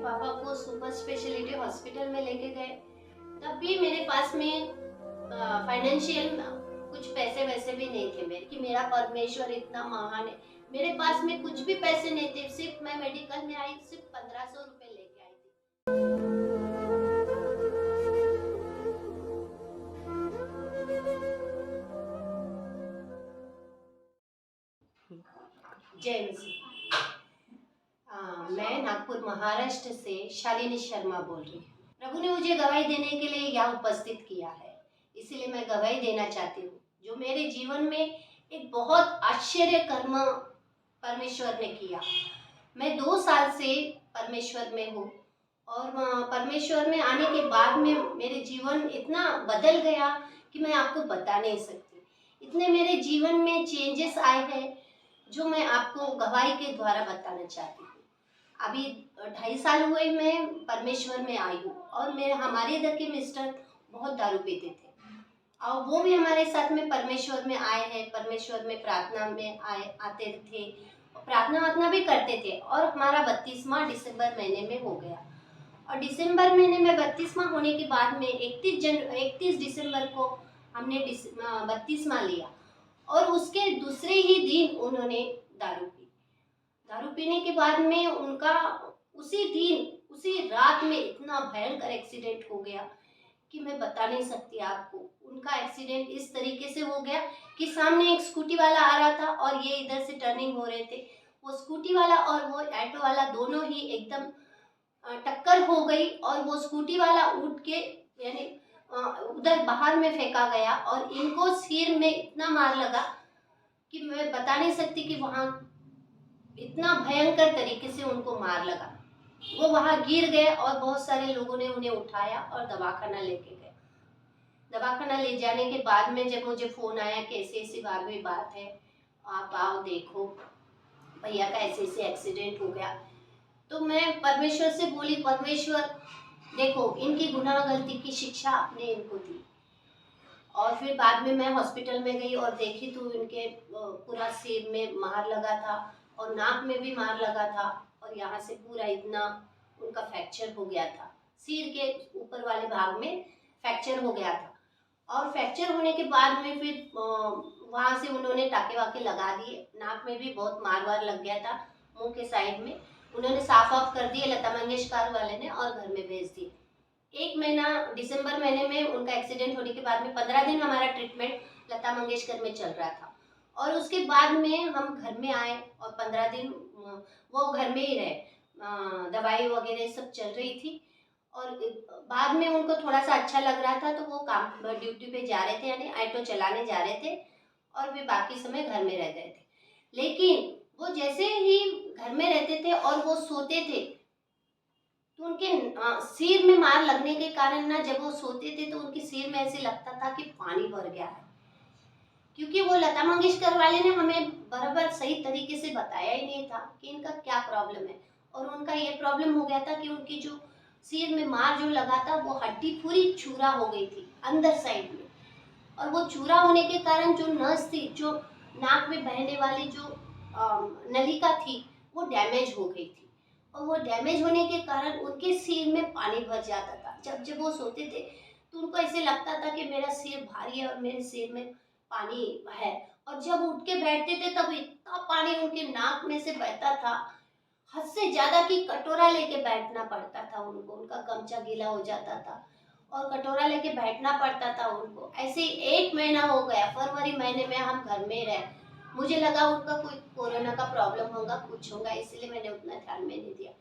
पापा को super speciality hospital में लेके गए, तब भी मेरे पास में फाइनेंशियल कुछ पैसे वैसे भी नहीं थे मेरे कि मेरा परमेश्वर इतना महान है। मेरे पास में कुछ भी पैसे नहीं थे, सिर्फ मैं मेडिकल में आई, सिर्फ 1500 रुपए लेके आई थी। जय मसीह। मैं नागपुर महाराष्ट्र से शालिनी शर्मा बोल रही हूँ। प्रभु ने मुझे गवाही देने के लिए यहाँ उपस्थित किया है, इसीलिए मैं गवाही देना चाहती हूँ जो मेरे जीवन में एक बहुत आश्चर्य कर्म परमेश्वर ने किया। मैं 2 साल से परमेश्वर में हूँ और परमेश्वर में आने के बाद में मेरे जीवन इतना बदल गया कि मैं आपको बता नहीं सकती। इतने मेरे जीवन में चेंजेस आए हैं जो मैं आपको गवाही के द्वारा बताना चाहती हूँ। अभी 2.5 साल हुए मैं परमेश्वर में आई हूँ और मेरे हमारे इधर के मिस्टर बहुत दारू पीते थे और वो भी हमारे साथ में परमेश्वर में आए हैं, परमेश्वर में प्रार्थना में आते थे, प्रार्थना वार्थना भी करते थे और हमारा 32वां दिसंबर महीने में हो गया। और दिसंबर महीने में 32वां होने के बाद में 31 दिसंबर को हमने 32वां लिया और उसके दूसरे ही दिन उन्होंने दारू पी। दारू पीने के बाद में उनका उसी दिन उसी रात में इतना भयंकर एक्सीडेंट हो गया कि मैं बता नहीं सकती आपको। उनका एक्सीडेंट इस तरीके से हो गया कि सामने एक स्कूटी वाला आ रहा था और ये इधर से टर्निंग हो रहे थे, वो स्कूटी वाला और वो ऑटो वाला दोनों ही एकदम टक्कर हो गई और वो स्कूटी वाला उठ के यानी उधर बाहर में फेंका गया और इनको सिर में इतना मार लगा कि मैं बता नहीं सकती कि वहाँ इतना भयंकर तरीके से उनको मार लगा। वो वहाँ गिर गए और बहुत सारे लोगों ने उन्हें उठाया और दवाखाना लेके गए। दवाखाना ले जाने के बाद में जब मुझे फ़ोन आया कि ऐसी ऐसी बात है, आप आओ देखो, भैया का ऐसे ऐसे एक्सीडेंट हो गया। तो मैं परमेश्वर से बोली, परमेश्वर देखो इनकी गुनाह गलती की शिक्षा आपने इनको दी। और फिर बाद में मैं हॉस्पिटल में गई और देखी तो इनके पूरा सिर में मार लगा था और नाक में भी मार लगा था और यहाँ से पूरा इतना उनका फ्रैक्चर हो गया था, सिर के ऊपर वाले भाग में फ्रैक्चर हो गया था। और फ्रैक्चर होने के बाद में फिर वहाँ से उन्होंने टाके वाके लगा दिए, नाक में भी बहुत मार लग गया था, मुंह के साइड में उन्होंने साफ ऑफ कर दिए लता मंगेशकर वाले ने और घर में भेज दिए। 1 महीना दिसंबर महीने में उनका एक्सीडेंट होने के बाद में 15 दिन हमारा ट्रीटमेंट लता मंगेशकर में चल रहा था और उसके बाद में हम घर में आए और 15 दिन वो घर में ही रहे, दवाई वगैरह सब चल रही थी और बाद में उनको थोड़ा सा अच्छा लग रहा था तो वो काम ड्यूटी पे जा रहे थे, यानी ऑटो चलाने जा रहे थे और फिर बाकी समय घर में रह गए थे। लेकिन वो जैसे ही घर में रहते थे और वो सोते थे तो उनके सिर में मार लगने के कारण ना जब वो सोते थे तो उनके सिर में ऐसे लगता था कि पानी भर गया है, क्योंकि वो लता मंगेशकर वाले ने हमें बराबर सही तरीके से बताया ही नहीं था कि इनका क्या प्रॉब्लम है। और उनका ये प्रॉब्लम हो गया था कि उनकी जो सिर में मार जो लगा था वो हड्डी पूरी चूरा हो गई थी अंदर साइड में, और वो चूरा होने के कारण जो नस थी, जो नाक में बहने वाली जो नलिका थी वो डैमेज हो गई थी और वो डैमेज होने के कारण उनके सिर में पानी भर जाता था। जब जब वो सोते थे तो उनको ऐसे लगता था कि मेरा सिर भारी है और मेरे सिर में पानी है, और जब उठ के बैठते थे तब इतना पानी उनके नाक में से बहता था, हद से ज्यादा कि कटोरा लेके बैठना पड़ता था उनको, उनका गमछा गीला हो जाता था और कटोरा लेके बैठना पड़ता था उनको। ऐसे 1 महीना हो गया, फरवरी महीने में हम घर में रहे। मुझे लगा उनका कोई कोरोना का प्रॉब्लम होगा, कुछ होगा, इसलिए मैंने उतना ध्यान में नहीं दिया।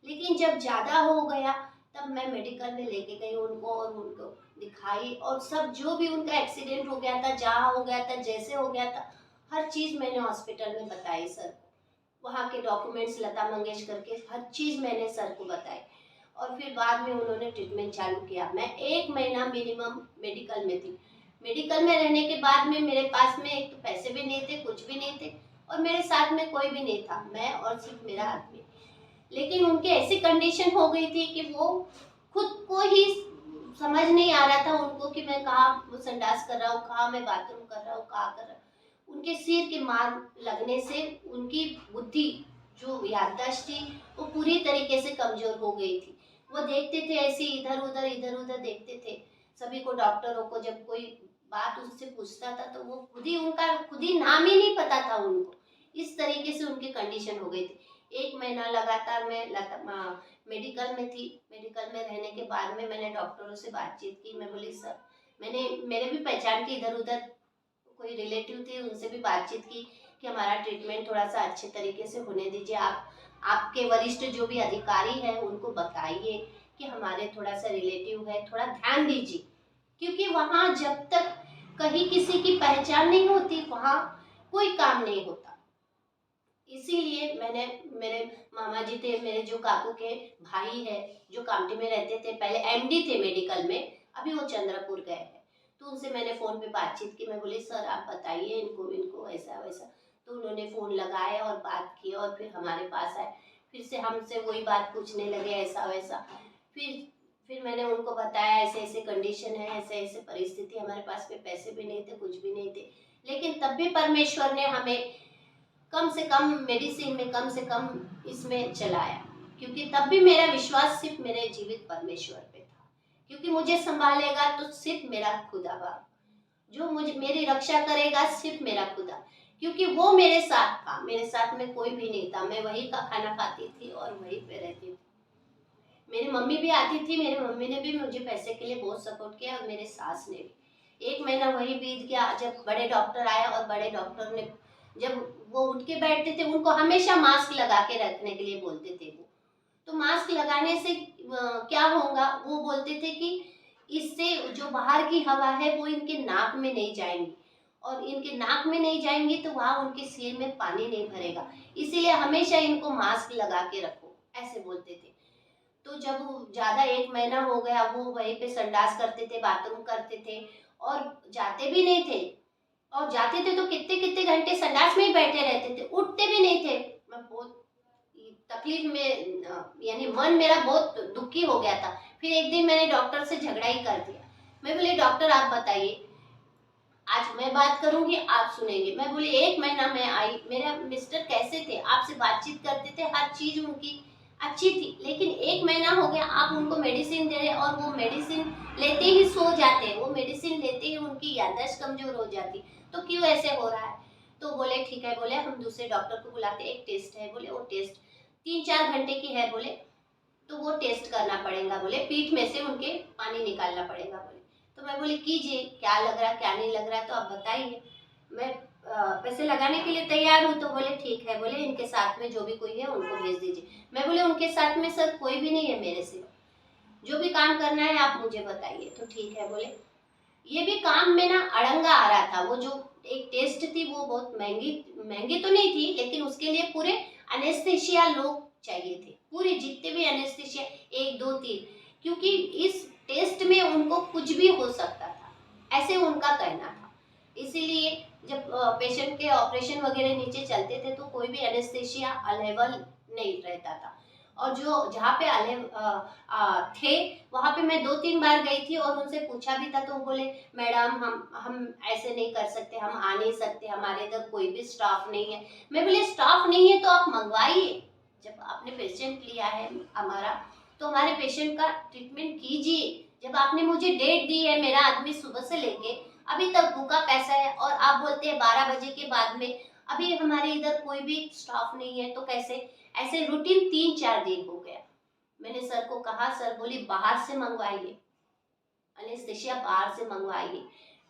लेकिन जब ज़्यादा हो गया तब मैं मेडिकल में लेके गई उनको और उनको दिखाई और सब जो भी उनका एक्सीडेंट हो गया था, जहाँ हो गया था, जैसे हो गया था, हर चीज़ मैंने हॉस्पिटल में बताई सर को। वहाँ के डॉक्यूमेंट्स लता मंगेशकर के हर चीज़ मैंने सर को बताई और फिर बाद में उन्होंने ट्रीटमेंट चालू किया। मैं 1 महीना मिनिमम मेडिकल में थी। मेडिकल में रहने के बाद में मेरे पास में एक तो पैसे भी नहीं थे, कुछ भी नहीं थे और मेरे साथ में कोई भी नहीं था, मैं और सिर्फ मेरा आदमी। लेकिन उनकी ऐसी कंडीशन हो गई थी कि वो खुद को ही समझ नहीं आ रहा था उनको कि मैं कहाँ संडास कर रहा हूँ, कहाँ मैं बाथरूम कर रहा हूँ, कहाँ कर रहा हूँ। उनके सिर के मार लगने से उनकी बुद्धि जो याददाश्त थी वो पूरी तरीके से कमजोर हो गई थी। वो देखते थे ऐसे इधर उधर देखते थे। सभी को, डॉक्टरों को जब कोई बात उनसे पूछता था तो वो खुद ही नाम ही नहीं पता था उनको। इस तरीके से उनकी कंडीशन हो गई थी। 1 महीना लगातार मैं मेडिकल में थी। मेडिकल में रहने के बाद में मैंने डॉक्टरों से बातचीत की। मैं बोली सर, मैंने मेरे भी पहचान के इधर उधर कोई रिलेटिव थे, उनसे भी बातचीत की कि हमारा ट्रीटमेंट थोड़ा सा अच्छे तरीके से होने दीजिए। आप आपके वरिष्ठ जो भी अधिकारी हैं उनको बताइए कि हमारे थोड़ा सा रिलेटिव है, थोड़ा ध्यान दीजिए। क्योंकि वहाँ जब तक कहीं किसी की पहचान नहीं होती वहाँ कोई काम नहीं होता। इसीलिए मैंने, मेरे मामा जी थे, मेरे जो काकू के भाई है जो कामठी में रहते थे, पहले एमडी थे मेडिकल में, अभी वो चंद्रपुर गए हैं। तो उनसे मैंने फ़ोन पे बातचीत की। मैं बोली सर आप बताइए इनको इनको ऐसा वैसा। तो उन्होंने फ़ोन लगाया और बात की और फिर हमारे पास आए। फिर से हमसे वही बात पूछने लगे ऐसा वैसा। फिर फिर मैंने उनको बताया ऐसे ऐसे कंडीशन है, ऐसे ऐसे परिस्थिति, हमारे पास में पैसे भी नहीं थे, कुछ भी नहीं थे। लेकिन तब भी परमेश्वर ने हमें कम से कम मेडिसिन में, कम से कम इसमें चलाया। क्योंकि तब भी मेरा विश्वास सिर्फ मेरे जीवित परमेश्वर पे था। क्योंकि मुझे संभालेगा तो सिर्फ मेरा खुदा बाप, जो मुझे मेरी रक्षा करेगा सिर्फ मेरा खुदा। क्योंकि वो मेरे साथ था, मेरे साथ में कोई भी नहीं था। मैं वही का खाना खाती थी और वहीं पे रहती थी। मेरी मम्मी भी आती थी, मेरी मम्मी ने भी मुझे पैसे के लिए बहुत सपोर्ट किया और मेरे सास ने भी। 1 महीना वही बीत गया जब बड़े डॉक्टर आया और बड़े डॉक्टर ने, जब वो उठ के बैठते थे उनको हमेशा मास्क लगा के रखने के लिए बोलते थे वो। तो मास्क लगाने से क्या होगा, वो बोलते थे कि इससे जो बाहर की हवा है वो इनके नाक में नहीं जाएंगी, और इनके नाक में नहीं जाएंगी तो वहाँ उनके सिर में पानी नहीं भरेगा, इसीलिए हमेशा इनको मास्क लगा के रखो, ऐसे बोलते थे। तो जब ज़्यादा 1 महीना हो गया, वो वहीं पे संडास करते थे, बाथरूम करते थे और जाते भी नहीं थे। और जाते थे तो कितने-कितने घंटे संडास में ही बैठे रहते थे, उठते भी नहीं थे। मैं बहुत तकलीफ में, यानी मन मेरा बहुत दुखी हो गया था। फिर एक दिन मैंने डॉक्टर से झगड़ा ही कर दिया। मैं बोली डॉक्टर आप बताइए, आज मैं बात करूंगी आप सुनेंगे। मैं बोली 1 महीना मैं आई, मेरा मिस्टर कैसे थे, आपसे बातचीत करते थे, हर चीज उनकी अच्छी थी, लेकिन 1 महीना हो गया आप उनको मेडिसिन दे रहे और वो मेडिसिन लेते ही सो जाते, वो मेडिसिन लेते ही उनकी याददाश्त कमजोर हो जाती, तो क्यों ऐसे हो रहा है। तो बोले ठीक है, बोले हम दूसरे डॉक्टर को बुलाते, एक टेस्ट है, बोले वो टेस्ट 3-4 घंटे की है, बोले तो वो टेस्ट करना पड़ेगा, बोले पीठ में से उनके पानी निकालना पड़ेगा, बोले। तो मैं बोली कीजिए, क्या लग रहा क्या नहीं लग रहा तो आप बताइए, मैं पैसे लगाने के लिए तैयार हूँ। तो बोले ठीक है, बोले इनके साथ में जो भी कोई है उनको भेज दीजिए। मैं बोले उनके साथ में सर कोई भी नहीं है मेरे सिवा, जो भी काम करना है आप मुझे बताइए। तो ठीक है बोले। ये भी काम में ना अड़ंगा आ रहा था। वो जो एक टेस्ट थी वो बहुत महंगी, महंगी तो नहीं थी, लेकिन उसके लिए पूरे अनेस्थेशिया लोग चाहिए थे, पूरे जितने भी अनेस्थेशिया 1 2 3, क्योंकि इस टेस्ट में उनको कुछ भी हो सकता था, ऐसे उनका कहना था। इसीलिए जब पेशेंट के ऑपरेशन वगैरह नीचे चलते थे तो कोई भी एनेस्थेशिया अवेलेबल नहीं रहता था। और जो जहाँ पे थे वहाँ पे मैं 2-3 बार गई थी और उनसे पूछा भी था, तो वो बोले मैडम हम ऐसे नहीं कर सकते, हम आ नहीं सकते, हमारे इधर कोई भी स्टाफ नहीं है। मैं बोले स्टाफ नहीं है तो आप मंगवाइए, जब आपने पेशेंट लिया है हमारा तो हमारे पेशेंट का ट्रीटमेंट कीजिए। जब आपने मुझे डेट दी है, मेरा आदमी सुबह से लेके अभी तक भूखा पैसा है और आप बोलते हैं 12 बजे के बाद में, अभी हमारे इधर कोई भी स्टाफ नहीं है तो कैसे। ऐसे रूटीन 3-4 दिन हो गया। मैंने सर को कहा, सर बोली बाहर से मंगवाइए, अनेस्थेशिया बाहर से मंगवाइए।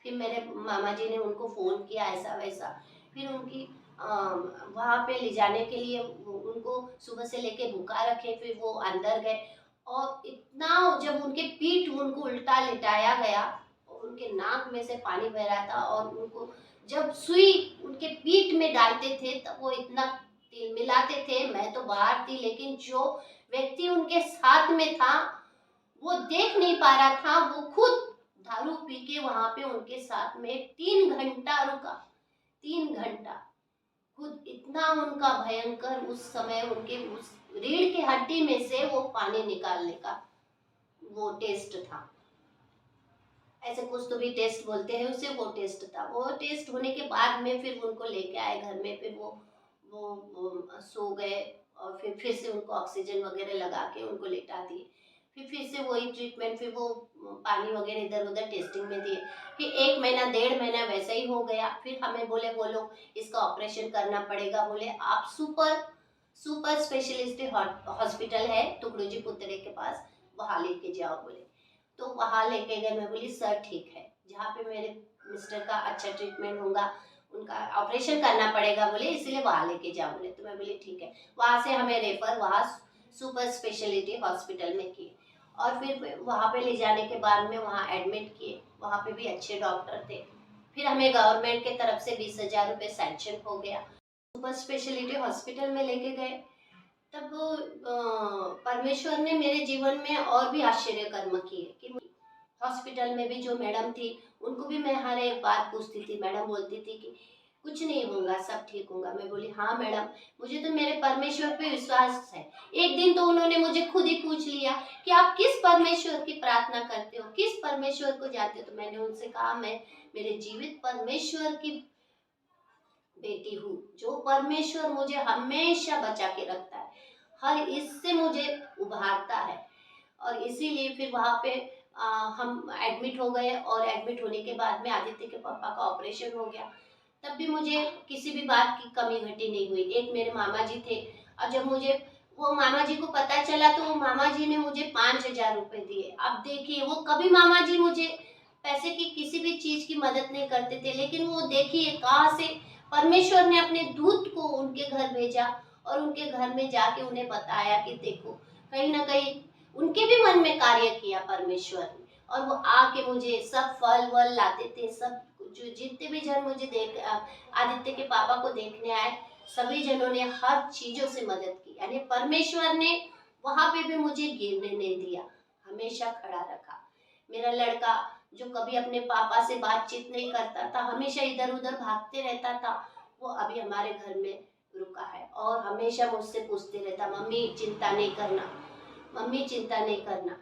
फिर मेरे मामा जी ने उनको फ़ोन किया ऐसा वैसा। फिर उनकी वहाँ पे ले जाने के लिए उनको सुबह से लेके भूखा रखे, फिर वो अंदर गए और इतना जब उनके पीठ उनको उल्टा लिटाया गया और उनके नाक में से पानी बह रहा था और उनको जब सुई उनके पीठ में डालते थे तब वो इतना तिलमिलाते थे। मैं तो बाहर थी, लेकिन जो व्यक्ति उनके साथ में था वो देख नहीं पा रहा था। वो खुद दारू पी के वहां पे उनके साथ में 3 घंटा रुका, 3 घंटा। खुद इतना उनका भयंकर उस समय उनके उस रीढ़ की हड्डी में से वो पानी निकालने का वो टेस्ट था, ऐसे कुछ तो भी टेस्ट बोलते हैं उसे, वो टेस्ट था। वो टेस्ट होने के बाद में फिर उनको लेके आए घर में, फिर वो वो सो गए और फिर से उनको ऑक्सीजन वगैरह लगा के उनको लेटा दिए। फिर से वही ट्रीटमेंट, फिर वो पानी वगैरह इधर उधर टेस्टिंग में दिए। फिर 1 महीना 1.5 महीना वैसा ही हो गया। फिर हमें बोले वो लोग इसका ऑपरेशन करना पड़ेगा। बोले आप सुपर सुपर स्पेशलिस्ट हॉस्पिटल है टुकड़ोजी पुतरे के पास, वहाँ लेके जाओ बोले। तो वहाँ लेके गए। मैं बोली सर ठीक है, जहाँ पे मेरे मिस्टर का अच्छा ट्रीटमेंट होगा, उनका ऑपरेशन करना पड़ेगा बोले, इसीलिए वहाँ लेके जाओ बोले। तो मैं बोली ठीक है। वहाँ से हमें रेफर वहाँ सुपर स्पेशलिटी हॉस्पिटल में किए और फिर वहाँ पे ले जाने के बाद में वहाँ एडमिट किए। वहाँ पे भी अच्छे डॉक्टर थे। फिर हमें गवर्नमेंट के तरफ से 20,000 रुपये सैंक्शन हो गया। सुपर स्पेशलिटी हॉस्पिटल में लेके गए। तब परमेश्वर ने मेरे जीवन में और भी आश्चर्य कर्म किए कि हॉस्पिटल में भी जो मैडम थी उनको भी मैं हर एक बात पूछती थी। मैडम बोलती थी कि कुछ नहीं होगा, सब ठीक होगा। मैं बोली हाँ मैडम, मुझे तो मेरे परमेश्वर पे विश्वास है। एक दिन तो उन्होंने मुझे खुद ही पूछ लिया कि आप किस परमेश्वर की प्रार्थना करते हो, किस परमेश्वर को जानते हो। तो मैंने उनसे कहा मैं मेरे जीवित परमेश्वर की बेटी हूँ, जो परमेश्वर मुझे हमेशा बचा के रखता है, हर इससे मुझे उभारता है। और इसीलिए फिर वहाँ पे हम एडमिट हो गए और एडमिट होने के बाद में आदित्य के पापा का ऑपरेशन हो गया। तब भी मुझे किसी भी बात की कमी घटी नहीं हुई। एक मेरे मामा जी थे और जब मुझे वो मामा जी को पता चला तो वो मामा जी ने मुझे 5,000 रुपए दिए। अब देखिए, वो कभी मामा जी मुझे पैसे की किसी भी चीज की मदद नहीं करते थे, लेकिन वो देखिए कहाँ से परमेश्वर ने अपने दूत को उनके घर भेजा और उनके घर में जाके उन्हें बताया कि देखो, कहीं ना कहीं उनके भी मन में कार्य किया परमेश्वर ने। और वो आके मुझे सब फल वल लाते थे। सब जो जितने भी जन मुझे आदित्य के पापा को देखने आए, सभी जनों ने हर चीजों से मदद की। यानी परमेश्वर ने वहां पे भी मुझे गिरने नहीं दिया, हमेशा खड़ा रखा। मेरा लड़का जो कभी अपने पापा से बातचीत नहीं करता था, हमेशा इधर उधर भागते रहता था, वो अभी हमारे घर में रुका है और हमेशा मुझसे पूछते रहता मम्मी चिंता नहीं करना, मम्मी चिंता नहीं करना।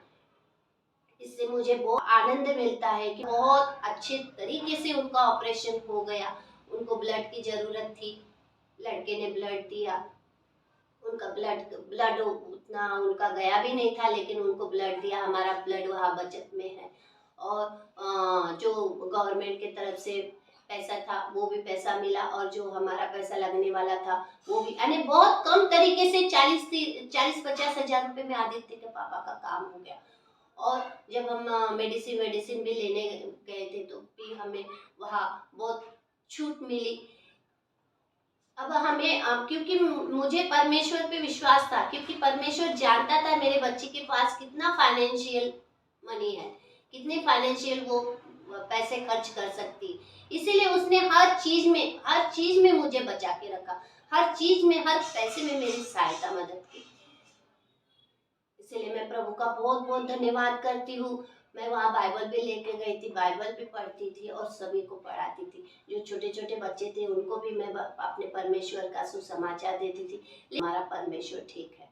इससे मुझे बहुत आनंद मिलता है कि बहुत अच्छे तरीके से उनका ऑपरेशन हो गया। उनको ब्लड की जरूरत थी, लड़के ने ब्लड दिया। उनका ब्लड ब्लड उतना उनका गया भी नहीं था, लेकिन उनको ब्लड दिया। हमारा ब्लड वहाँ बचत में है। और जो गवर्नमेंट की तरफ से पैसा था वो भी पैसा मिला और जो हमारा पैसा लगने वाला था वो भी, यानी बहुत कम तरीके से 40-50 हजार रुपए में आदित्य के पापा का काम हो गया। और जब हम मेडिसिन भी लेने गए थे तो भी हमें वहाँ बहुत छूट मिली। अब हमें क्योंकि मुझे परमेश्वर पे विश्वास था, क्योंकि परमेश्वर जानता था मेरे बच्चे के पास कितना फाइनेंशियल मनी है, कितने फाइनेंशियल वो पैसे खर्च कर सकती। इसीलिए उसने हर चीज में मुझे बचा के रखा, हर चीज में, हर पैसे में मेरी सहायता मदद की। इसीलिए मैं प्रभु का बहुत बहुत धन्यवाद करती हूँ। मैं वहाँ बाइबल भी लेके गई थी, बाइबल भी पढ़ती थी और सभी को पढ़ाती थी। जो छोटे छोटे बच्चे थे उनको भी मैं अपने परमेश्वर का सुसमाचार देती थी। हमारा परमेश्वर ठीक है,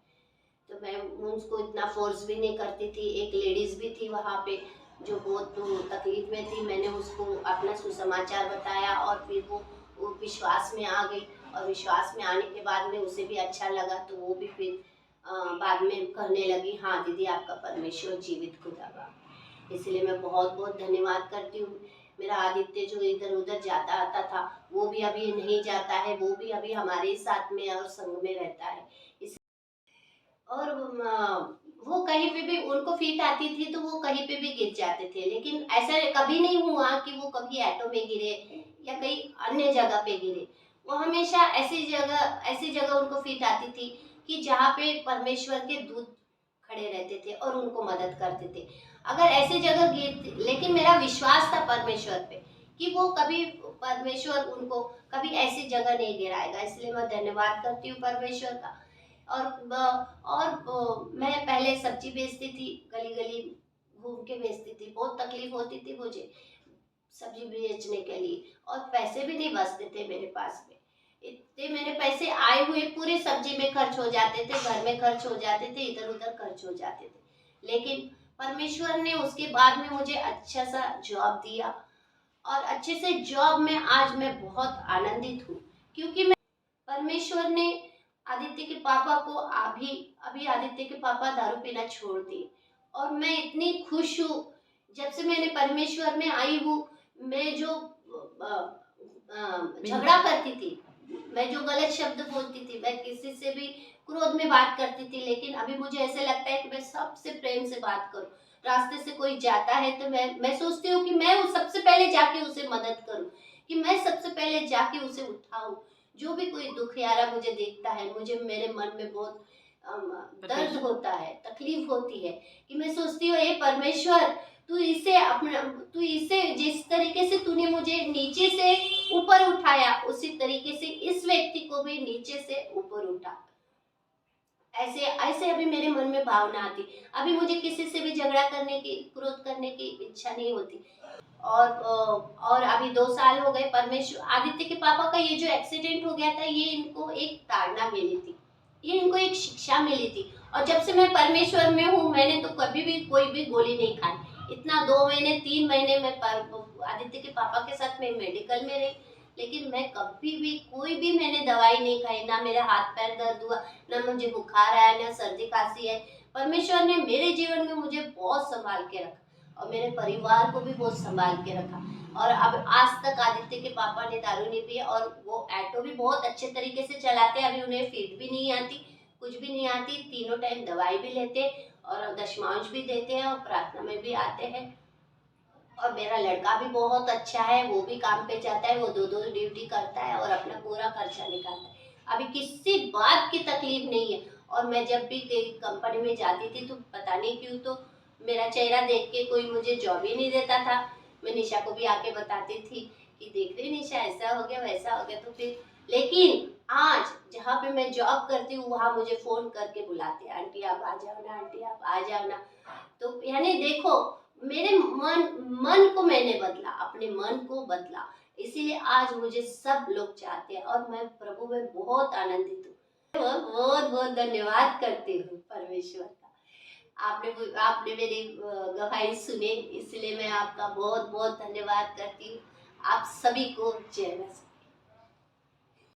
तो मैं उसको इतना फोर्स भी नहीं करती थी। एक लेडीज भी थी वहाँ पे जो बहुत तकलीफ में थी, मैंने उसको अपना सुसमाचार बताया और फिर वो विश्वास में आ गई। और विश्वास में आने के बाद में उसे भी अच्छा लगा, तो वो भी फिर बाद में कहने लगी हाँ दीदी आपका परमेश्वर जीवित खुदा। इसलिए मैं बहुत बहुत धन्यवाद करती हूँ। मेरा आदित्य जो इधर उधर जाता आता था वो भी अभी नहीं जाता है, वो भी अभी हमारे साथ में और संग में रहता है। और वो कहीं पे भी उनको फिट आती थी तो वो कहीं पे भी गिर जाते थे, लेकिन ऐसा कभी नहीं हुआ कि वो कभी ऑटो में गिरे या कहीं अन्य जगह पे गिरे। वो हमेशा ऐसी जगह उनको फिट आती थी कि जहाँ पे परमेश्वर के दूत खड़े रहते थे और उनको मदद करते थे। अगर ऐसी जगह गिरती, लेकिन मेरा विश्वास था परमेश्वर पे कि वो कभी परमेश्वर उनको कभी ऐसी जगह नहीं गिराएगा। इसलिए मैं धन्यवाद करती हूँ परमेश्वर का। और मैं पहले सब्जी बेचती थी, गली गली घूम के बेचती थी। बहुत तकलीफ होती थी मुझे सब्जी बेचने के लिए और पैसे भी नहीं बचते थे मेरे पास में। इतने मेरे पैसे आए हुए पूरे सब्जी में खर्च हो जाते थे, घर में खर्च हो जाते थे, इधर उधर खर्च हो जाते थे। लेकिन परमेश्वर ने उसके बाद में मुझे अच्छा सा जॉब दिया और अच्छे से जॉब में आज मैं बहुत आनंदित हूँ, क्योंकि मैं परमेश्वर ने आदित्य के पापा को अभी आदित्य के पापा दारू पीना छोड़ दिए और मैं इतनी खुश हूँ। जब से मैंने परमेश्वर में आई हूँ, मैं जो झगड़ा करती थी, मैं जो गलत शब्द बोलती थी, मैं किसी से भी क्रोध में बात करती थी, लेकिन अभी मुझे ऐसे लगता है कि मैं सबसे प्रेम से बात करूं। रास्ते से कोई जाता है तो मैं सोचती हूँ कि मैं सबसे पहले जाके उसे मदद करूं, कि मैं सबसे पहले जाके उसे उठाऊं। जो भी कोई दुखियारा मुझे देखता है, मुझे मेरे मन में बहुत दर्द होता है, तकलीफ होती है, कि मैं सोचती हूँ हे परमेश्वर, तू इसे जिस तरीके से तूने मुझे नीचे से ऊपर उठाया, उसी तरीके से इस व्यक्ति को भी नीचे से ऊपर उठा। ऐसे ऐसे अभी मेरे मन में भावना आती। अभी मुझे किसी से भी झगड़ा करने की, क्रोध करने की इच्छा नहीं होती। और अभी 2 साल हो गए। परमेश्वर आदित्य के पापा का ये जो एक्सीडेंट हो गया था, ये इनको एक ताड़ना मिली थी, ये इनको एक शिक्षा मिली थी। और जब से मैं परमेश्वर में हूँ, मैंने तो कभी भी कोई भी गोली नहीं खाई। इतना 2 महीने 3 महीने में आदित्य के पापा के साथ मैं मेडिकल में रही, लेकिन मैं कभी भी कोई भी मैंने दवाई नहीं खाई। ना मेरा हाथ पैर दर्द हुआ, ना मुझे बुखार आया, ना सर्दी खांसी है। परमेश्वर ने मेरे जीवन में मुझे बहुत संभाल के रखा और मेरे परिवार को भी बहुत संभाल के रखा। और अब आज तक आदित्य के पापा ने दारू नहीं पिया और वो ऑटो भी बहुत अच्छे तरीके से चलाते हैं। अभी उन्हें फीट भी नहीं आती, कुछ भी नहीं आती। तीनों टाइम दवाई भी लेते और दशमांश भी देते हैं और प्रार्थना में भी आते हैं। और मेरा लड़का भी बहुत अच्छा है, वो भी काम पे जाता है, वो 2-2 ड्यूटी करता है और अपना पूरा खर्चा निकालता है। अभी किसी बात की तकलीफ नहीं है। और मैं जब भी कंपनी में जाती थी तो पता नहीं क्यों तो मेरा चेहरा देख के कोई मुझे जॉब ही नहीं देता था। मैं निशा को भी आके बताती थी कि देख रही निशा, ऐसा हो गया वैसा हो गया। तो फिर लेकिन आज जहाँ पे मैं जॉब करती हूँ, वहाँ मुझे फोन करके बुलाते हैं, आंटी आप आ जाओ ना, आंटी आप आ जाओ ना। तो यानी देखो, मेरे मन को मैंने बदला, अपने मन को बदला, इसीलिए आज मुझे सब लोग चाहते हैं और मैं प्रभु में बहुत आनंदित हूँ। बहुत बहुत धन्यवाद करती हूँ परमेश्वर का। आपने मेरी गवाही सुनी, इसलिए मैं आपका बहुत बहुत धन्यवाद करती हूँ। आप सभी को जय मसीह।